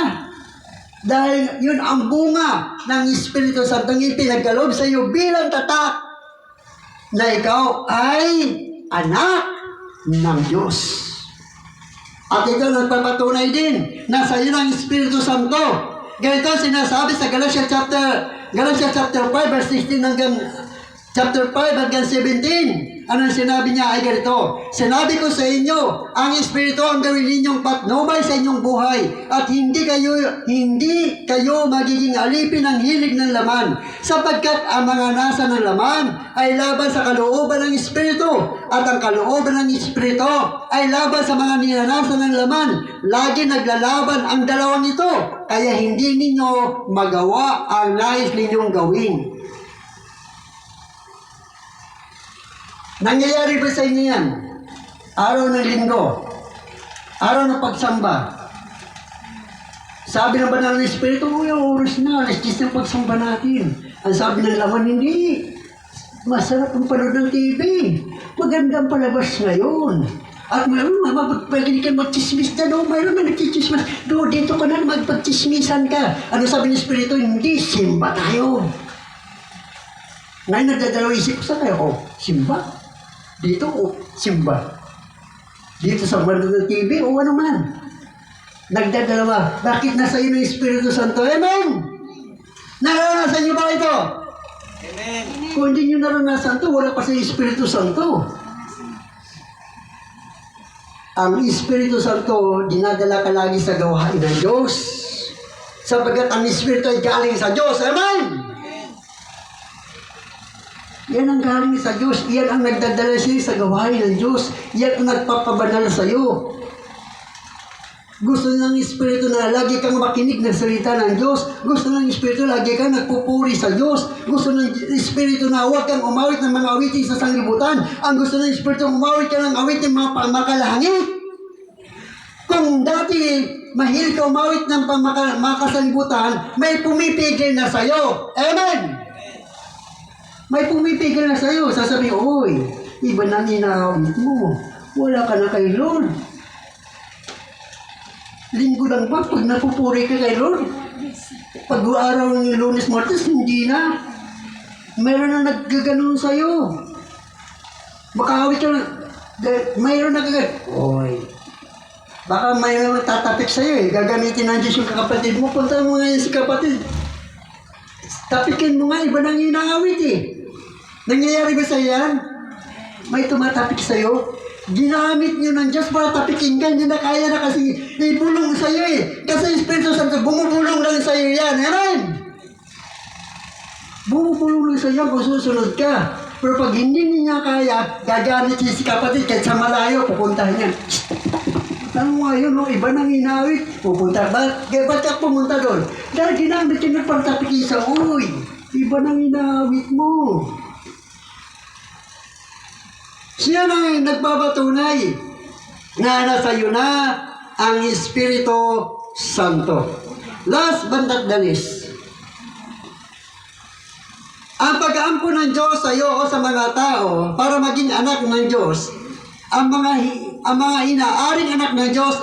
Dahil yun ang bunga ng Espiritu Santo ng ipinagkaloob sa iyo bilang tatak na ikaw ay anak ng Diyos. At ito nagpapatunay din na sa iyo ng Espiritu Santo. Ganito sinasabi sa Galatia chapter 5 verse 16 hanggang chapter 5 hanggang 17. Anong sinabi niya ay ganito: sinabi ko sa inyo, ang Espiritu ang gawin ninyong patnubay sa inyong buhay, at hindi kayo magiging alipin ng hilig ng laman, sapagkat ang mga nasa ng laman ay laban sa kalooban ng Espiritu, at ang kalooban ng Espiritu ay laban sa mga ninanasan ng laman. Lagi naglalaban ang dalawang ito, kaya hindi ninyo magawa ang nais ninyong gawin. Nangyayari ba sa inyo yan? Araw ng linggo, araw ng pagsamba. Sabi ng banal ng Espiritu, oras na, alas 10 ng pagsamba natin. Ang sabi ng laman, hindi. Masarap ang panood ng TV. Magandang palabas ngayon. At mayroon, pwede ka magchismis na, no? Mayroon na nagchichismis. No, dito ka na magpagchismisan ka. Ano sabi ng Espiritu? Hindi, simba tayo. Ngayon nagdadalaw isip ko sa tayo, simba. Dito, simba. Dito sa banda ng TV, o ano man. Nagdadalawa. Bakit nasa iyo ng Espiritu Santo? Amen! Naranasan niyo ba ito? Amen! Kung hindi niyo naranasan ito, wala pa sa Espiritu Santo. Ang Espiritu Santo, dinadala ka lagi sa gawain ng Diyos. Sapagkat ang Espiritu ay galing sa Diyos. Amen! Yan ang galing sa Diyos. Yan ang nagdadala siya sa gawain ng Diyos. Yan ang nagpapabanal sa iyo. Gusto ng Espiritu na lagi kang makinig ng salita ng Diyos. Gusto ng Espiritu lagi kang nagpupuri sa Diyos. Gusto ng Espiritu na huwag kang umawit ng mga awitin sa sanglibutan. Ang gusto ng Espiritu umawit ka ng awitin mga makalangit. Kung dati mahilig ka umawit ng makasanglibutan, may pumipigil na sa iyo. Amen! May pumipigil na sa'yo. Sasabihin, oy, iba na ninawit mo. Wala ka na kay Lord. Linggo lang ba pag napupuri ka kay Lord? Pag araw ng Lunes, Martes, hindi na. Mayroon na naggaganon sa'yo. Makahawit ka na. Mayroon na kagad. Oy, baka mayroon tatapik sa'yo eh. Gagamitin ng Diyos yung kapatid mo. Punta mo ngayon si kapatid. Tapikin mo nga, iba nang inaawit eh. Nangyayari ba sa yan? May tumatapik sa'yo? Ginamit nyo ng Diyos para tapikin ka. Hindi na kaya na kasi ibulong sa'yo eh. Kasi Espiritu Santo, bumubulong lang sa'yo yan. Amen? Bumubulong lang sa'yo kung susunod ka. Pero pag hindi niya kaya, gagamit si kapatid kahit sa malayo, pupuntahan niya. Ano nga yun, no? Iba nang inawit. Pupunta. Ba't ka pumunta doon? Dahil ginamit yun ng pagtapikin sa uy. Iba nang inawit mo. Siya na nagbabatunay na nasa iyo na ang Espiritu Santo. Last but not the least, ang pag-aampo ng Diyos sa iyo o sa mga tao para maging anak ng Diyos, ang mga inaaring anak ng Diyos,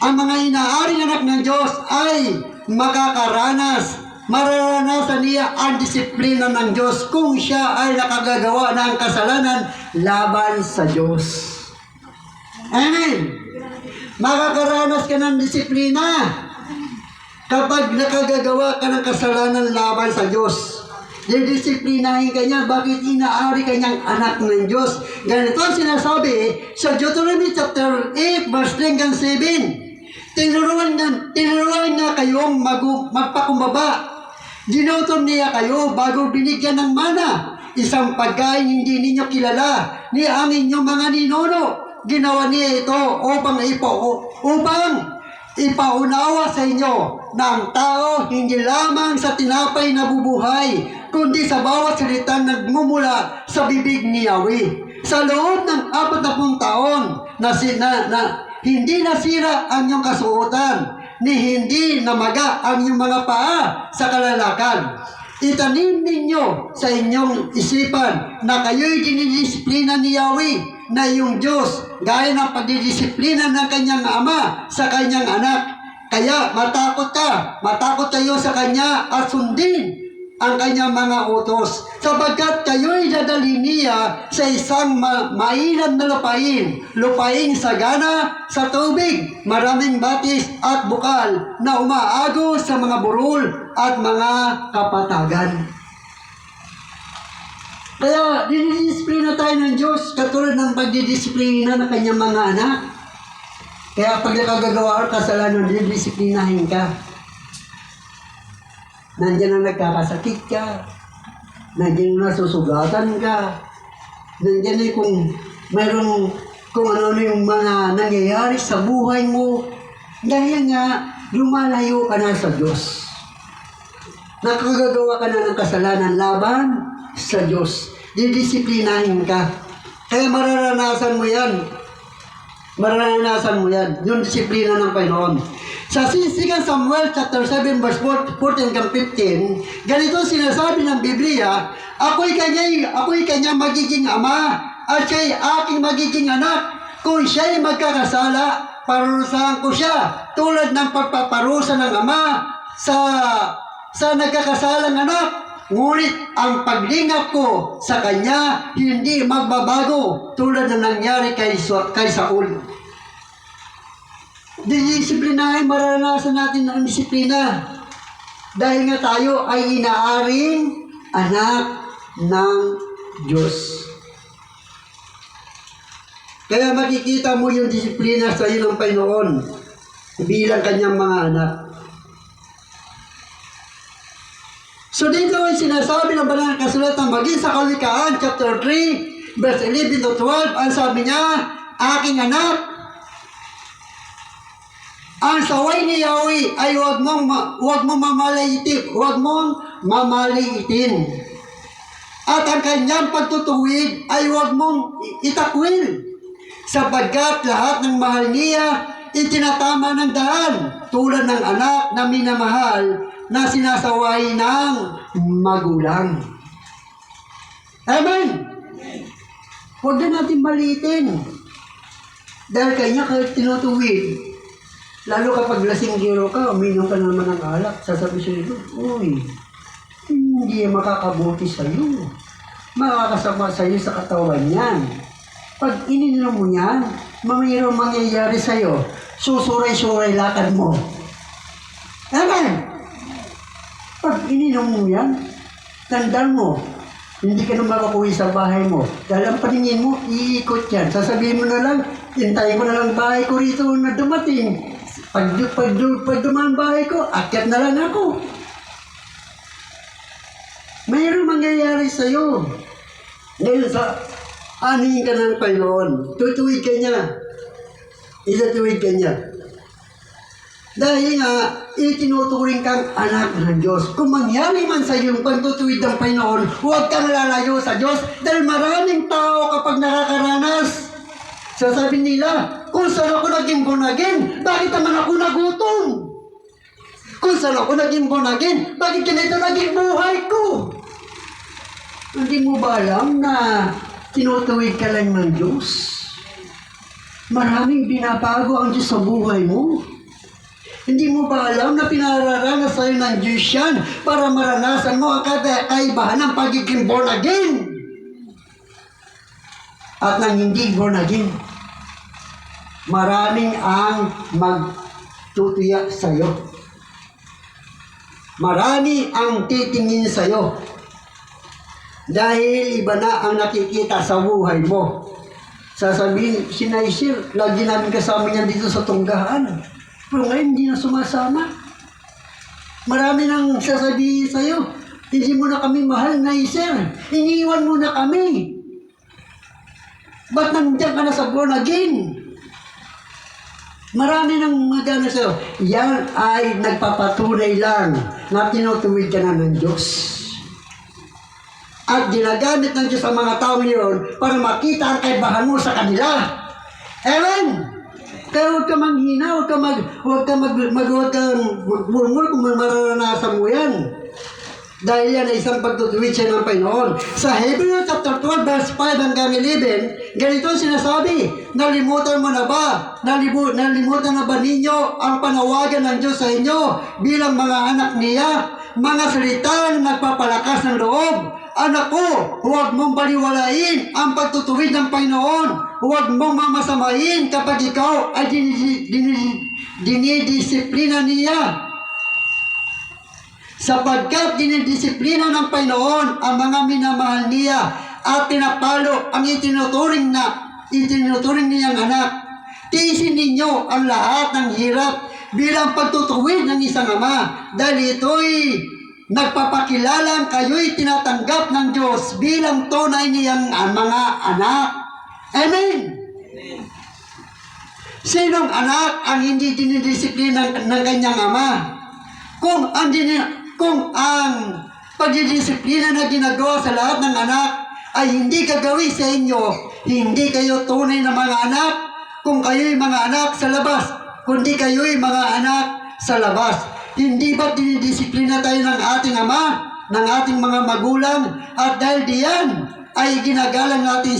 ang mga inaaring anak ng Diyos ay mararanasan niya ang disiplina ng Diyos kung siya ay nakagagawa ng kasalanan laban sa Diyos. Amen. Makakaranas ka ng disiplina kapag nakagagawa ka ng kasalanan laban sa Diyos. Didisiplinahin ka niya. Bakit inaari ka niyang anak ng Diyos? Ganito ang sinasabi sa Deuteronomy chapter 8 verse 3 hanggang 7. Tinuruan nga kayong magpakumbaba. Ginutom niya kayo bago binigyan ng mana. Isang pagkain hindi ninyo kilala ni ang inyong mga ninuno. Ginawa niya ito upang Ipaunawa sa inyo na ang tao hindi lamang sa tinapay nabubuhay, kundi sa bawat salitang nagmumula sa bibig ni Yahweh. Sa loob ng 40 taon hindi nasira ang iyong kasuotan, ni hindi namaga ang iyong mga paa sa kalalakan. Itanim ninyo sa inyong isipan na kayo'y dinidisiplina ni Yahweh na iyong Diyos, gaya ng pagdidisiplina ng kanyang ama sa kanyang anak. Kaya matakot kayo sa kanya at sundin ang kanyang mga utos, sapagkat kayo'y dadalhin niya sa isang mainam na lupaing sagana sa tubig, maraming batis at bukal na umaagos sa mga burol at mga kapatagan. Kaya dinidisiplina tayo ng Diyos katulad ng pagdidisiplina ng kanyang mga anak. Kaya pag nakagagawa ka kasalanan, didisiplinahin ka. Nandiyan na nagkakasakit ka. Nandiyan na nasusugatan ka. Nandiyan na kung ano yung mga nangyayari sa buhay mo. Dahil nga, lumalayo ka na sa Diyos. Nakagagawa ka na ng kasalanan laban sa Diyos. Didisiplinahin ka. Kaya mararanasan mo yan. Yung disiplina ng Panginoon. Sa 2 Samuel chapter 7 verse 14 hanggang 15, ganito sinasabi ng Biblia, ako'y kanyang magiging ama at siya'y aking magiging anak. Kung siya'y magkakasala, parurusahan ko siya tulad ng pagpaparusa ng ama sa nagkakasalang anak. Ngunit ang paglingap ko sa kanya hindi magbabago tulad ng nangyari kay Saul. Disiplinahin, maranasan natin ang disiplina. Dahil nga tayo ay inaaring anak ng Diyos. Kaya makikita mo yung disiplina sa iyo ng Panginoon bilang kanyang mga anak. So dito ay sinasabi ng banal na kasulatan maging sa Kawikaan chapter 3 verse 11 to 12, ang sabi niya, aking anak, ang saway ni Yahweh ay huwag mong mamaliitin. At ang kanyang pagtutuwid ay huwag mong itakwil. Sapagkat lahat ng mahal niya itinatama ng daan, tulad ng anak na minamahal na sinasaway ng magulang. Amen! Huwag na natin maliitin. Dahil kanya tinutuwid. Lalo kapag lasinggero ka, uminom ka naman ng alak, sasabi siya nito, uy, hindi makakabuti sa'yo. Makakasama sa'yo sa katawan yan. Pag ininom mo yan, mayroong mangyayari sa'yo, susuray-suray lakad mo. Amen! Pag ininom mo yan, tandaan mo, hindi ka na makakuwi sa bahay mo. Dahil ang paningin mo, iikot yan. Sasabihin mo na lang, hintayin ko na lang bahay ko rito na dumating. Pag dumaan bahay ko, akyat na lang ako. Mayroong mangyayari sa'yo. Ngayon sa anihin ka ng Panginoon, tutuwid ka niya. Itatuwid ka niya. Dahil nga, itinuturing kang anak ng Diyos. Kung mangyari man sa iyong pagtutuwid ng Panginoon, huwag kang lalayo sa Diyos dahil maraming tao kapag nakakaranas, sasabi nila, kung saan ako naging bunagin, bakit naman ako nagutom? Kung saan ako naging bunagin, bakit ganito naging buhay ko? Hindi mo ba alam na tinutuwid ka lang ng Diyos? Maraming binabago ang Diyos sa buhay mo. Hindi mo ba alam na pinararanas sa'yo ng Diyos yan para maranasan mo ang kaibahan ng pagiging born again at ng hindi born again? Maraming ang magtutuya sa'yo. Marami ang titingin sa'yo. Dahil iba na ang nakikita sa buhay mo. Sasabihin, si Naisir, lagi namin kasama niyan dito sa tunggahan. Pero ngayon, hindi na sumasama. Marami nang sasabihin sa'yo, hindi mo na kami mahal, Naisir. Iniiwan mo na kami. Ba't nandiyan ka na sa born again? Marami ng magana sa'yo. Yan ay nagpapatunay lang na tinutuwid ka na ng Diyos. At ginagamit ng Diyos ang mga tao ngayon para makita ang kaibahan mo sa kanila. Amen? Kaya huwag ka manghina, huwag ka magmurmur kung mararanasan mo yan. Dahil yan ay isang pagtutuwid siya ng Panginoon. Sa Hebrews chapter 12, verse 5 hanggang 11, ganito sinasabi, nalimutan mo na ba? Nalimutan na ba ninyo ang panawagan ng Diyos sa inyo bilang mga anak niya? Mga salita na nagpapalakas ng loob. Anak ko, huwag mong baliwalain ang pagtutuwid ng Panginoon. Huwag mong mamasamain kapag ikaw ay dinidisiplina niya. Sapagkat dinidisiplina ng Panginoon ang mga minamahal niya at pinapalo ang itinuturing niyang anak. Tiisin ninyo ang lahat ng hirap bilang pagtutuwid ng isang ama dahil ito'y nagpapakilalang kayo'y tinatanggap ng Diyos bilang tunay niyang mga anak. Amen! Sinong anak ang hindi dinidisiplina ng kanyang ama? Kung ang pagdidisiplina na ginagawa sa lahat ng anak ay hindi kagawi sa inyo, hindi kayo tunay na mga anak kung kayo'y mga anak sa labas, kundi kayo'y mga anak sa labas. Hindi ba dinidisiplina tayo ng ating ama, ng ating mga magulang, at dahil diyan ay ginagalang natin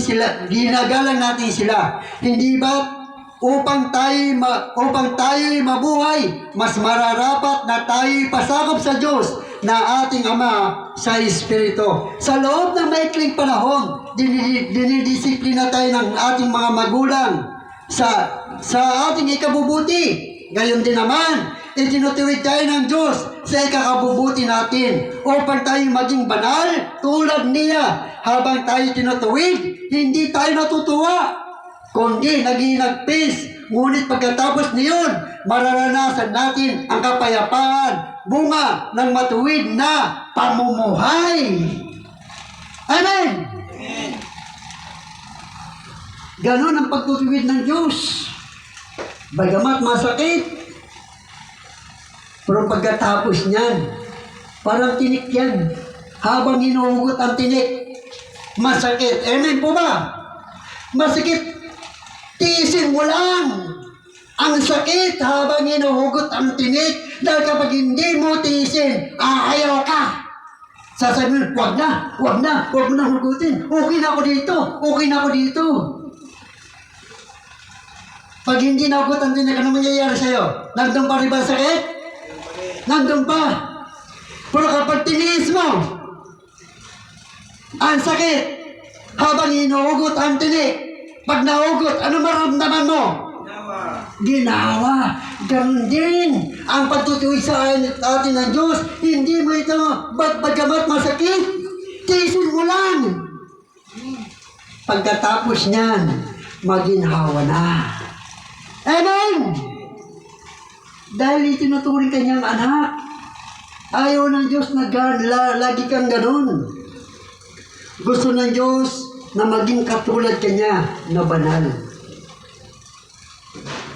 sila. Hindi ba upang tayo'y mabuhay, mas mararapat na tayo'y pasakop sa Diyos na ating Ama sa Espiritu. Sa loob ng maikling panahon, dinidisiplina tayo ng ating mga magulang sa ating ikabubuti. Gayon din naman, itinutuwid tayo ng Diyos sa ikakabubuti natin upang tayo maging banal tulad niya. Habang tayo tinutuwid, hindi tayo natutuwa, kundi naginagpis. Ngunit pagkatapos niyon, mararanasan natin ang kapayapaan, bunga ng matuwid na pamumuhay. Amen! Ganon ang pagtutuwid ng Diyos. Bagamat masakit, pero pagkatapos niyan, parang tinik yan. Habang hinuhugot ang tinik, masakit. Amen po ba? Masakit. Tiisin mo lang ang sakit habang hinuhugot ang tinik. Dahil kapag hindi mo tiisin, aayaw ka. Sasabihin, wag mo na hugutin. Okay na ako dito. Pag hindi nahugot ang tinik, ano mangyayari sa'yo? Nandun pa rin ba sakit? Nandun pa. Pero kapag tiniis mo ang sakit habang hinuhugot ang tinik, pag nahugot, ano maramdaman mo? Ginawa. Ganun din ang pagtutuwid sa atin ng Diyos. Hindi mo ito, bagamat masakit, tiisin mo lang. Pagkatapos niyan, maginhawa na. Amen! Dahil itinuturing kanyang anak. Ayaw ng Diyos na lagi kang ganun. Gusto ng Diyos na maging katulad kanya na banal.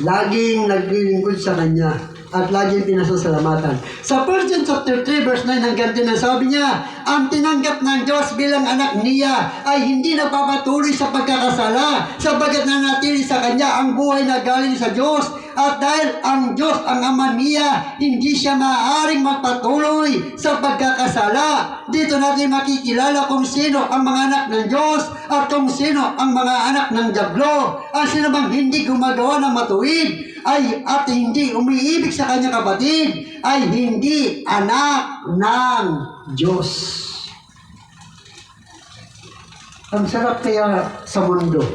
Laging naglilingkod sa kanya at laging pinasasalamatan. Sa 1 John chapter 3 verse 9 hanggang 10, sabi niya, ang tinanggap ng Diyos bilang anak niya ay hindi napapatuloy sa pagkakasala, sapagat nanatili sa kanya ang buhay na galing sa Diyos. At dahil ang Diyos ang ama niya, hindi siya maaaring magpatuloy sa pagkakasala. Dito natin makikilala kung sino ang mga anak ng Diyos at kung sino ang mga anak ng diablo. Ang sino bang hindi gumagawa ng matuwid at hindi umiibig sa kanyang kapatid ay hindi anak ng Diyos. Ang sarap kaya sa mundo.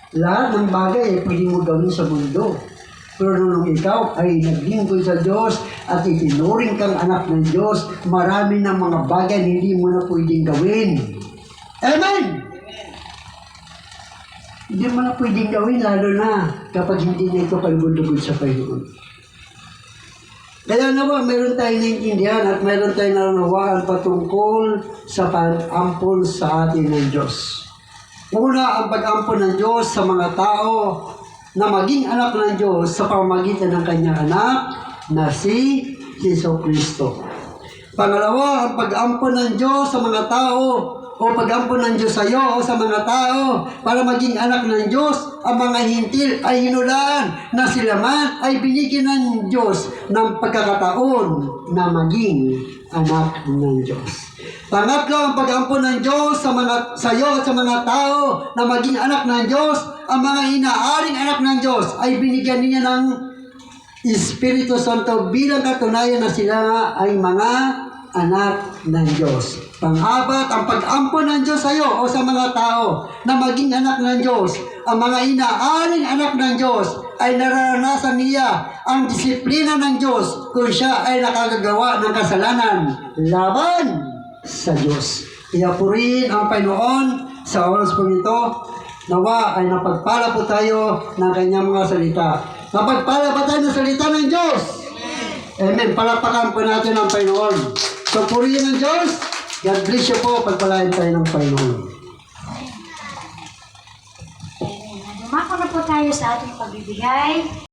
Lahat ng bagay ay pwede mo gawin sa mundo. Pero nung ikaw ay naglingkod sa Diyos at itinuring kang anak ng Diyos, marami ng mga bagay na hindi mo na pwedeng gawin. Amen! Hindi mo na pwedeng gawin, lalo na kapag hindi na ito kalugod-lugod sa Panginoon. Kaya naman, mayroon tayong naiintindihan at mayroon tayong nanunawaan patungkol sa pag-ampon sa atin ng Diyos. Una, ang pag-ampon ng Diyos sa mga tao na maging anak ng Diyos sa pamamagitan ng kanyang anak na si Jesucristo. Pangalawa, ang pag-ampon ng Diyos sa mga tao o pag-ampon ng Diyos sa iyo o sa mga tao para maging anak ng Diyos. Ang mga hintil ay hinulaan na sila man ay binigyan ng Diyos ng pagkakataon na maging anak ng Diyos. Pangatlo, ang pag-ampon ng Diyos sa iyo at sa mga tao na maging anak ng Diyos. Ang mga inaaring anak ng Diyos ay binigyan niya ng Espiritu Santo bilang katunayan na sila nga ay mga anak ng Diyos. Pang-apat, ang pag-ampon ng Diyos sa iyo o sa mga tao na maging anak ng Diyos. Ang mga inaaring anak ng Diyos ay nararanasan niya ang disiplina ng Diyos kung siya ay nakagagawa ng kasalanan laban sa Diyos. Kaya purihin ang Panginoon sa oras po ito. Nawa ay napagpala po tayo ng kanyang mga salita. Napagpala ba tayo ng salita ng Diyos? Amen. Palapakan po natin ang Panginoon. So, purihin ang Diyos. God bless you po. Pagpalain tayo ng Panginoon. Dumako na po tayo sa ating pagbibigay.